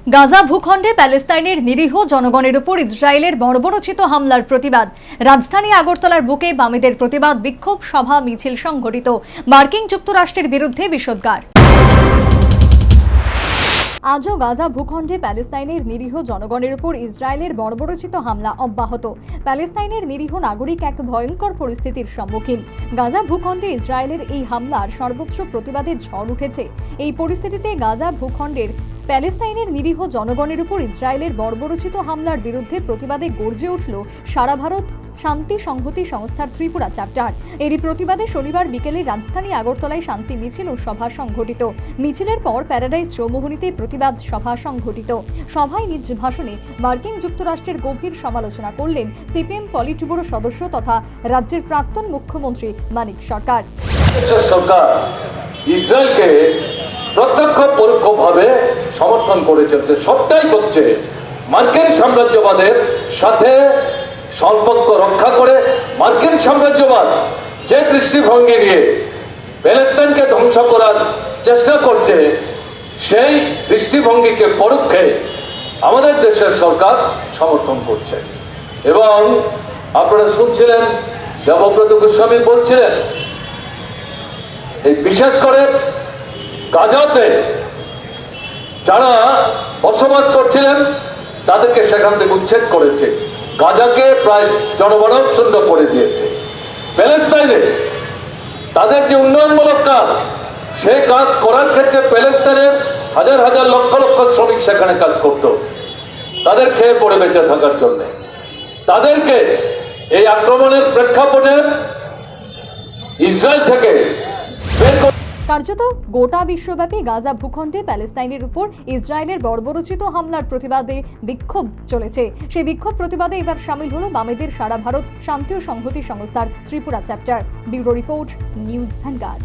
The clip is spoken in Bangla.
গাজা ভূখণ্ডে প্যালেস্তাইনের নিরীহ জনগণের উপর ইসরায়েলের বর্বরোচিত হামলার প্রতিবাদ। রাজধানী আগরতলার বুকে বামেদের প্রতিবাদ বিক্ষোভ সভা মিছিল সংঘটিত। মার্কিন যুক্তরাষ্ট্রের বিরুদ্ধে বিষোদ্গার। আজও গাজা ভূখণ্ডে প্যালেস্তাইনের নিরীহ জনগণের উপর ইসরায়েলের বর্বরোচিত হামলা অব্যাহত। প্যালেস্তাইনের নিরীহ নাগরিক এক ভয়ঙ্কর পরিস্থিতির সম্মুখীন। গাজা ভূখণ্ডে ইসরায়েলের এই হামলার সর্বোচ্চ প্রতিবাদের ঝড় উঠেছে। এই পরিস্থিতিতে গাজা ভূখণ্ডের প্যালেস্তাইনের নিরীহ জনগণের উপর ইসরায়েলের বর্বরোচিত হামলার বিরুদ্ধে প্রতিবাদে গর্জে উঠল সারা ভারত শান্তি সংহতি সংস্থার ত্রিপুরা চ্যাপ্টার। এরই প্রতিবাদে শনিবার বিকেলে রাজধানী আগরতলায় শান্তি মিছিল ও সভা সংঘটিত। মিছিলের পর প্যারাডাইস চৌমুহনীতে প্রতিবাদ সভা সংঘটিত। সভায় নিজ ভাষণে মার্কিন যুক্তরাষ্ট্রের গভীর সমালোচনা করলেন সিপিএম পলিট ব্যুরো সদস্য তথা রাজ্যের প্রাক্তন মুখ্যমন্ত্রী মানিক সরকার। সরকার ইসরায়েলকে প্রত্যক্ষ পরোক্ষভাবে সমর্থন করে চলছে, সবটাই করছে মার্কিন সাম্রাজ্যবাদের সাথে সম্পর্ক রক্ষা করে। মার্কিন সাম্রাজ্যবাদ যে দৃষ্টিভঙ্গি নিয়ে প্যালেস্তাইনকে ধ্বংস করার চেষ্টা করছে, সেই দৃষ্টিভঙ্গিকে পরোক্ষে আমাদের দেশের সরকার সমর্থন করছে। এবং আপনারা শুনছিলেন দেবব্রত গোস্বামী বলছিলেন, এই বিশেষ করে গাজাতে যারা বসবাস করছিলেন তাদেরকে সেখান থেকে উচ্ছেদ করেছে, গাজাকে প্রায় জনমানব শূন্য করে দিয়েছে। প্যালেস্তাইনে তাদের যে উন্নয়নমূলক কাজ, সেই কাজ করার ক্ষেত্রে প্যালেস্তাইনের হাজার হাজার লক্ষ লক্ষ শ্রমিক সেখানে কাজ করত, তাদের খেয়ে পড়ে বেঁচে থাকার জন্য। তাদেরকে এই আক্রমণের প্রেক্ষাপটে ইসরায়েল থেকে কার্যত গোটা বিশ্বব্যাপী গাজা ভূখণ্ডে প্যালেস্তাইনের উপর ইসরায়েলের বর্বরোচিত হামলার প্রতিবাদে বিক্ষোভ চলেছে। সেই বিক্ষোভ প্রতিবাদে এবার সামিল হলো বামেদের সারা ভারত শান্তি ও সংহতি সংস্থার Tripura chapter. Bureau report, news vanguard.